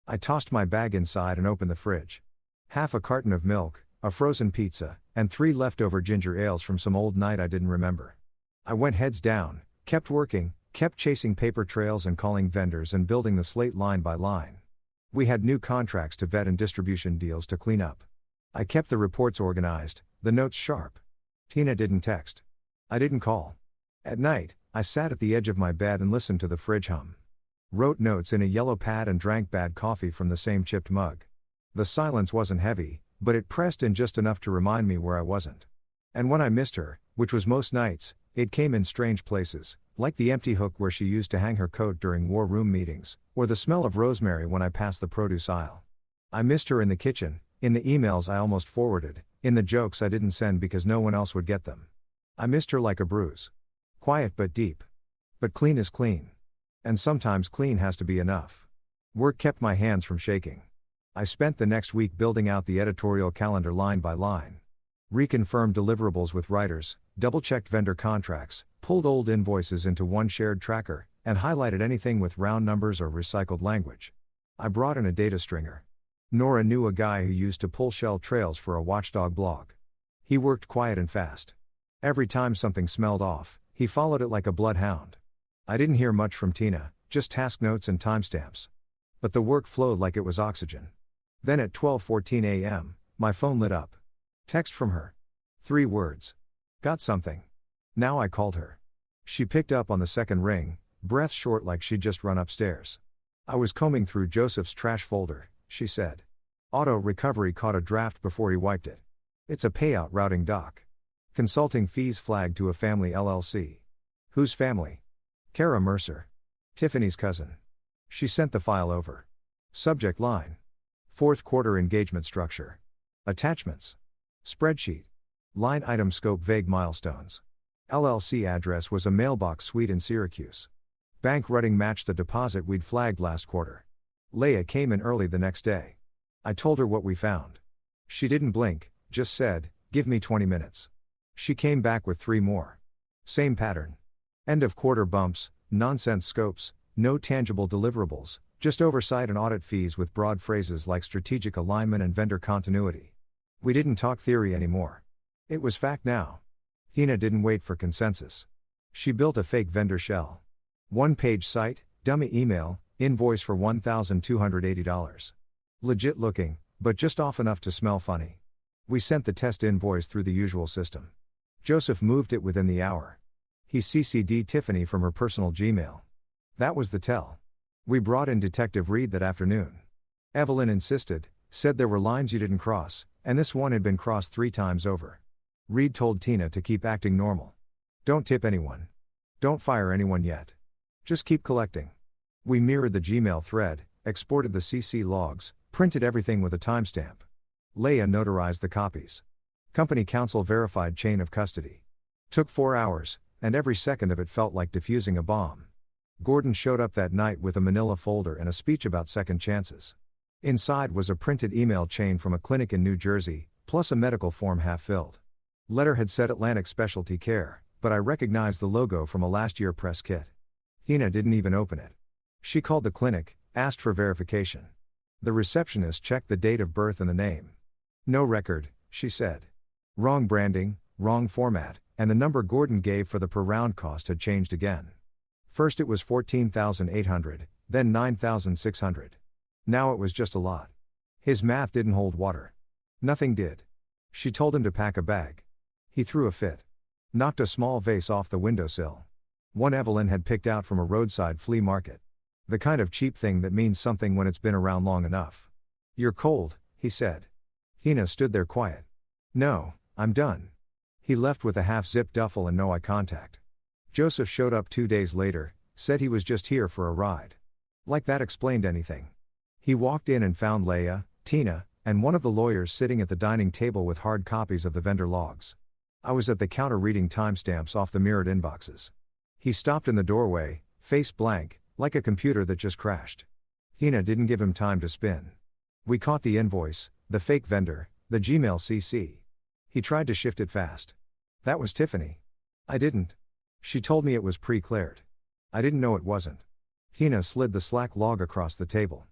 A: I tossed my bag inside and opened the fridge. Half a carton of milk, a frozen pizza, and 3 leftover ginger ales from some old night I didn't remember. I went heads down, kept working, kept chasing paper trails and calling vendors and building the Slate line by line. We had new contracts to vet and distribution deals to clean up. I kept the reports organized, the notes sharp. Tina didn't text. I didn't call. At night, I sat at the edge of my bed and listened to the fridge hum. Wrote notes in a yellow pad and drank bad coffee from the same chipped mug. The silence wasn't heavy, but it pressed in just enough to remind me where I wasn't. And when I missed her, which was most nights, it came in strange places, like the empty hook where she used to hang her coat during war room meetings, or the smell of rosemary when I passed the produce aisle. I missed her in the kitchen, in the emails I almost forwarded, in the jokes I didn't send because no one else would get them. I missed her like a bruise. Quiet but deep. But clean is clean. And sometimes clean has to be enough. Work kept my hands from shaking. I spent the next week building out the editorial calendar line by line. Reconfirmed deliverables with writers, double-checked vendor contracts, pulled old invoices into one shared tracker, and highlighted anything with round numbers or recycled language. I brought in a data stringer. Nora knew a guy who used to pull shell trails for a watchdog blog. He worked quiet and fast. Every time something smelled off, he followed it like a bloodhound. I didn't hear much from Tina, just task notes and timestamps. But the work flowed like it was oxygen. Then at 12:14 a.m., my phone lit up. Text from her. 3 words. Got something. Now I called her. She picked up on the second ring, breath short like she'd just run upstairs. "I was combing through Joseph's trash folder," she said. "Auto recovery caught a draft before he wiped it. It's a payout routing doc. Consulting fees flagged to a family LLC. Whose family? Kara Mercer. Tiffany's cousin." She sent the file over. Subject line. Fourth quarter engagement structure. Attachments. Spreadsheet. Line item scope vague milestones. LLC address was a mailbox suite in Syracuse. Bank routing matched the deposit we'd flagged last quarter. Leia came in early the next day. I told her what we found. She didn't blink, just said, "Give me 20 minutes." She came back with 3 more. Same pattern. End of quarter bumps, nonsense scopes, no tangible deliverables, just oversight and audit fees with broad phrases like strategic alignment and vendor continuity. We didn't talk theory anymore. It was fact now. Tina didn't wait for consensus. She built a fake vendor shell. 1-page site, dummy email, invoice for $1,280. Legit looking, but just off enough to smell funny. We sent the test invoice through the usual system. Joseph moved it within the hour. He CC'd Tiffany from her personal Gmail. That was the tell. We brought in Detective Reed that afternoon. Evelyn insisted, said there were lines you didn't cross, and this one had been crossed 3 times over. Reed told Tina to keep acting normal. Don't tip anyone. Don't fire anyone yet. Just keep collecting. We mirrored the Gmail thread, exported the CC logs, printed everything with a timestamp. Leia notarized the copies. Company counsel verified chain of custody. Took 4 hours, and every second of it felt like defusing a bomb. Gordon showed up that night with a manila folder and a speech about second chances. Inside was a printed email chain from a clinic in New Jersey, plus a medical form half-filled. Letter had said Atlantic Specialty Care, but I recognized the logo from a last-year press kit. Tina didn't even open it. She called the clinic, asked for verification. The receptionist checked the date of birth and the name. No record, she said. Wrong branding, wrong format, and the number Gordon gave for the per round cost had changed again. First it was $14,800, then $9,600. Now it was just a lot. His math didn't hold water. Nothing did. She told him to pack a bag. He threw a fit. Knocked a small vase off the windowsill. One Evelyn had picked out from a roadside flea market. The kind of cheap thing that means something when it's been around long enough. You're cold, he said. Tina stood there quiet. No, I'm done. He left with a half-zipped duffel and no eye contact. Joseph showed up 2 days later, said he was just here for a ride. Like that explained anything. He walked in and found Leia, Tina, and one of the lawyers sitting at the dining table with hard copies of the vendor logs. I was at the counter reading timestamps off the mirrored inboxes. He stopped in the doorway, face blank, like a computer that just crashed. Tina didn't give him time to spin. We caught the invoice, the fake vendor, the Gmail CC. He tried to shift it fast. That was Tiffany. I didn't. She told me it was pre-cleared. I didn't know it wasn't. Tina slid the Slack log across the table.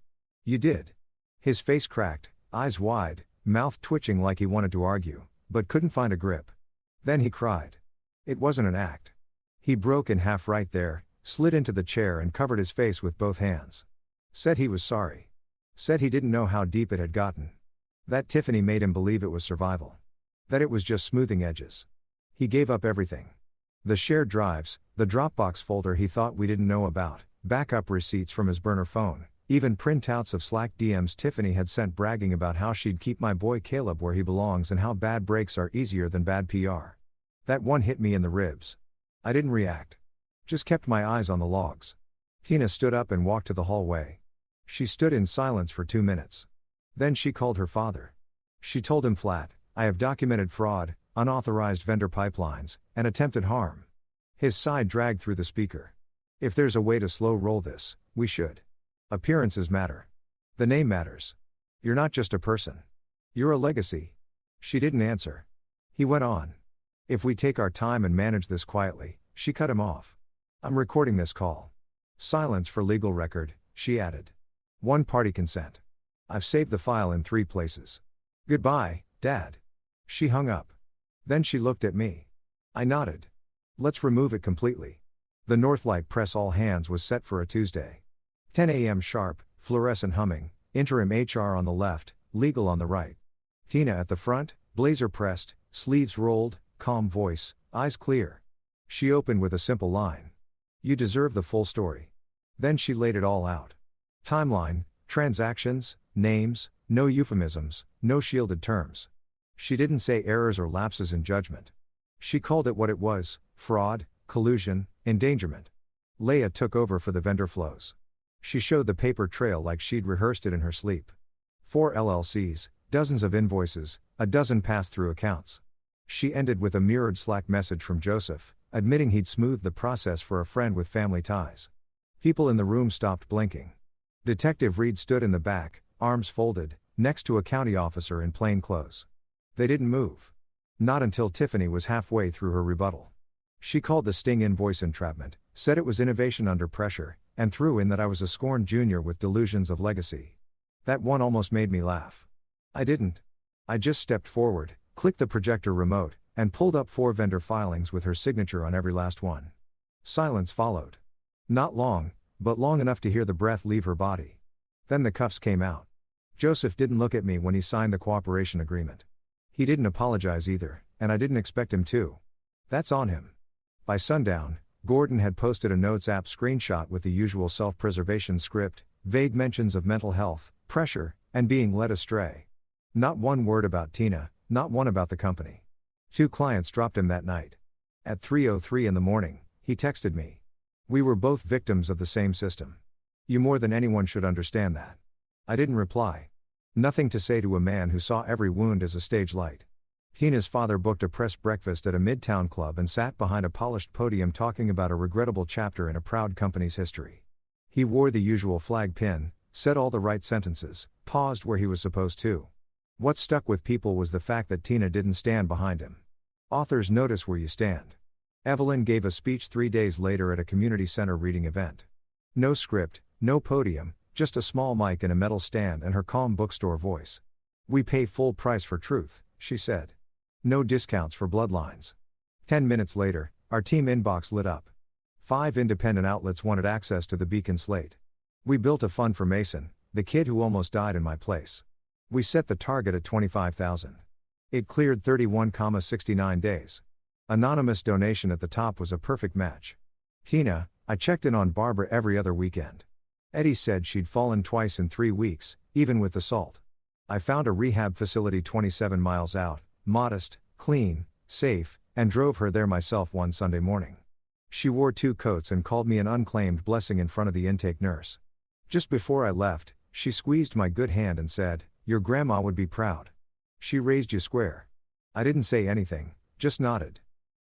A: You did. His face cracked, eyes wide, mouth twitching like he wanted to argue, but couldn't find a grip. Then he cried. It wasn't an act. He broke in half right there, slid into the chair and covered his face with both hands. Said he was sorry. Said he didn't know how deep it had gotten. That Tiffany made him believe it was survival. That it was just smoothing edges. He gave up everything. The shared drives, the Dropbox folder he thought we didn't know about, backup receipts from his burner phone, even printouts of Slack DMs Tiffany had sent bragging about how she'd keep my boy Caleb where he belongs and how bad breaks are easier than bad PR. That one hit me in the ribs. I didn't react. Just kept my eyes on the logs. Tina stood up and walked to the hallway. She stood in silence for 2 minutes. Then she called her father. She told him flat, I have documented fraud, unauthorized vendor pipelines, and attempted harm. His sigh dragged through the speaker. If there's a way to slow roll this, we should. Appearances matter. The name matters. You're not just a person. You're a legacy. She didn't answer. He went on. If we take our time and manage this quietly, she cut him off. I'm recording this call. Silence for legal record, she added. One-party consent. I've saved the file in 3 places. Goodbye, Dad. She hung up. Then she looked at me. I nodded. Let's remove it completely. The Northlight Press all hands was set for a Tuesday. 10 a.m. sharp, fluorescent humming, interim HR on the left, legal on the right. Tina at the front, blazer pressed, sleeves rolled, calm voice, eyes clear. She opened with a simple line. You deserve the full story. Then she laid it all out. Timeline, transactions, names, no euphemisms, no shielded terms. She didn't say errors or lapses in judgment. She called it what it was, fraud, collusion, endangerment. Leia took over for the vendor flows. She showed the paper trail like she'd rehearsed it in her sleep. 4 LLCs, dozens of invoices, a dozen pass-through accounts. She ended with a mirrored Slack message from Joseph, admitting he'd smoothed the process for a friend with family ties. People in the room stopped blinking. Detective Reed stood in the back, arms folded, next to a county officer in plain clothes. They didn't move. Not until Tiffany was halfway through her rebuttal. She called the sting invoice entrapment, said it was innovation under pressure, and threw in that I was a scorned junior with delusions of legacy. That one almost made me laugh. I didn't. I just stepped forward, clicked the projector remote, and pulled up 4 vendor filings with her signature on every last one. Silence followed. Not long, but long enough to hear the breath leave her body. Then the cuffs came out. Joseph didn't look at me when he signed the cooperation agreement. He didn't apologize either, and I didn't expect him to. That's on him. By sundown, Gordon had posted a Notes app screenshot with the usual self-preservation script, vague mentions of mental health, pressure, and being led astray. Not one word about Tina, not one about the company. 2 clients dropped him that night. At 3:03 in the morning, he texted me. We were both victims of the same system. You more than anyone should understand that. I didn't reply. Nothing to say to a man who saw every wound as a stage light. Tina's father booked a press breakfast at a midtown club and sat behind a polished podium talking about a regrettable chapter in a proud company's history. He wore the usual flag pin, said all the right sentences, paused where he was supposed to. What stuck with people was the fact that Tina didn't stand behind him. Authors notice where you stand. Evelyn gave a speech 3 days later at a community center reading event. No script, no podium, just a small mic and a metal stand and her calm bookstore voice. We pay full price for truth, she said. No discounts for bloodlines. 10 minutes later, our team inbox lit up. 5 independent outlets wanted access to the Beacon Slate. We built a fund for Mason, the kid who almost died in my place. We set the target at 25,000. It cleared 31,69 days. Anonymous donation at the top was a perfect match. Tina, I checked in on Barbara every other weekend. Eddie said she'd fallen twice in 3 weeks, even with the salt. I found a rehab facility 27 miles out, modest, clean, safe, and drove her there myself one Sunday morning. She wore 2 coats and called me an unclaimed blessing in front of the intake nurse. Just before I left, she squeezed my good hand and said, "Your grandma would be proud. She raised you square." I didn't say anything, just nodded.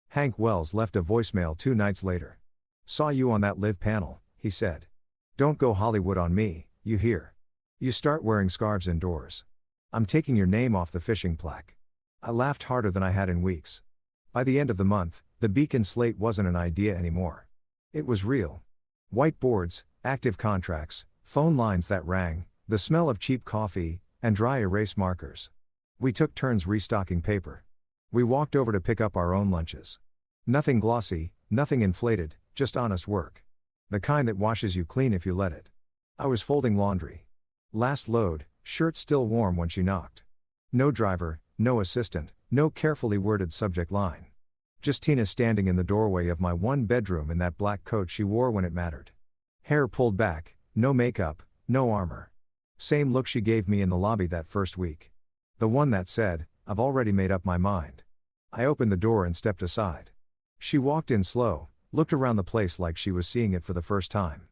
A: Hank Wells left a voicemail 2 nights later. "Saw you on that live panel," he said. "Don't go Hollywood on me, you hear? You start wearing scarves indoors. I'm taking your name off the fishing plaque." I laughed harder than I had in weeks. By the end of the month, the Beacon Slate wasn't an idea anymore. It was real. Whiteboards, active contracts, phone lines that rang, the smell of cheap coffee, and dry erase markers. We took turns restocking paper. We walked over to pick up our own lunches. Nothing glossy, nothing inflated, just honest work. The kind that washes you clean if you let it. I was folding laundry. Last load, shirt still warm when she knocked. No driver, no assistant, no carefully worded subject line. Just Tina standing in the doorway of my 1-bedroom in that black coat she wore when it mattered. Hair pulled back, no makeup, no armor. Same look she gave me in the lobby that first week. The one that said, "I've already made up my mind." I opened the door and stepped aside. She walked in slow, looked around the place like she was seeing it for the first time.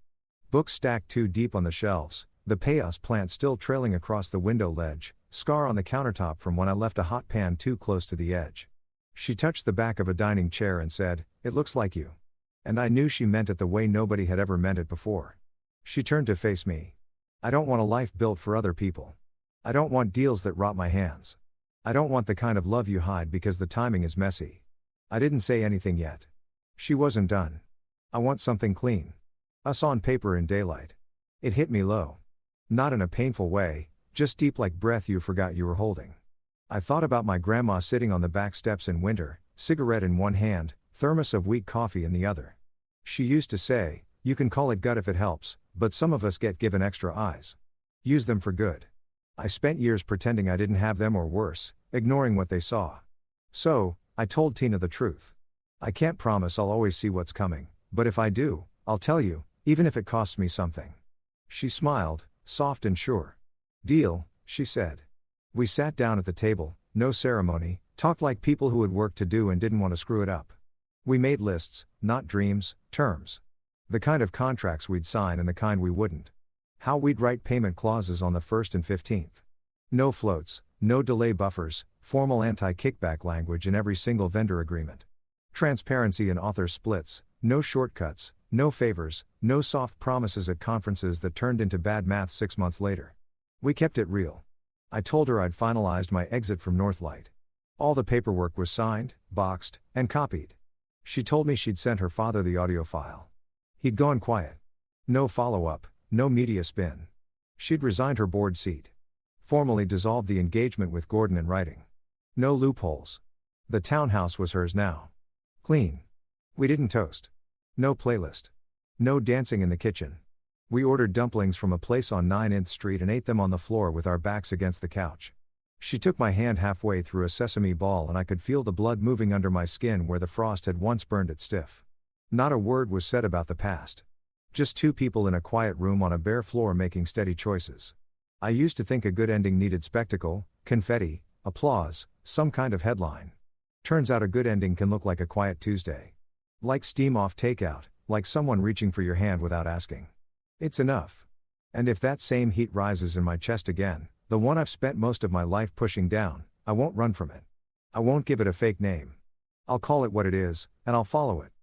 A: Books stacked 2 deep on the shelves, the payas plant still trailing across the window ledge, scar on the countertop from when I left a hot pan too close to the edge. She touched the back of a dining chair and said, "It looks like you." And I knew she meant it the way nobody had ever meant it before. She turned to face me. "I don't want a life built for other people. I don't want deals that rot my hands. I don't want the kind of love you hide because the timing is messy." I didn't say anything yet. She wasn't done. "I want something clean. Us on paper in daylight." It hit me low. Not in a painful way, just deep like breath you forgot you were holding. I thought about my grandma sitting on the back steps in winter, cigarette in one hand, thermos of weak coffee in the other. She used to say, "You can call it gut if it helps, but some of us get given extra eyes. Use them for good." I spent years pretending I didn't have them or worse, ignoring what they saw. So, I told Tina the truth. "I can't promise I'll always see what's coming, but if I do, I'll tell you, even if it costs me something." She smiled, soft and sure. "Deal," she said. We sat down at the table, no ceremony, talked like people who had work to do and didn't want to screw it up. We made lists, not dreams, terms. The kind of contracts we'd sign and the kind we wouldn't. How we'd write payment clauses on the 1st and 15th. No floats, no delay buffers, formal anti-kickback language in every single vendor agreement. Transparency in author splits, no shortcuts, no favors, no soft promises at conferences that turned into bad math 6 months later. We kept it real. I told her I'd finalized my exit from Northlight. All the paperwork was signed, boxed, and copied. She told me she'd sent her father the audio file. He'd gone quiet. No follow-up, no media spin. She'd resigned her board seat. Formally dissolved the engagement with Gordon in writing. No loopholes. The townhouse was hers now. Clean. We didn't toast. No playlist. No dancing in the kitchen. We ordered dumplings from a place on 9th Street and ate them on the floor with our backs against the couch. She took my hand halfway through a sesame ball and I could feel the blood moving under my skin where the frost had once burned it stiff. Not a word was said about the past. Just two people in a quiet room on a bare floor making steady choices. I used to think a good ending needed spectacle, confetti, applause, some kind of headline. Turns out a good ending can look like a quiet Tuesday. Like steam off takeout, like someone reaching for your hand without asking. It's enough. And if that same heat rises in my chest again, the one I've spent most of my life pushing down, I won't run from it. I won't give it a fake name. I'll call it what it is, and I'll follow it.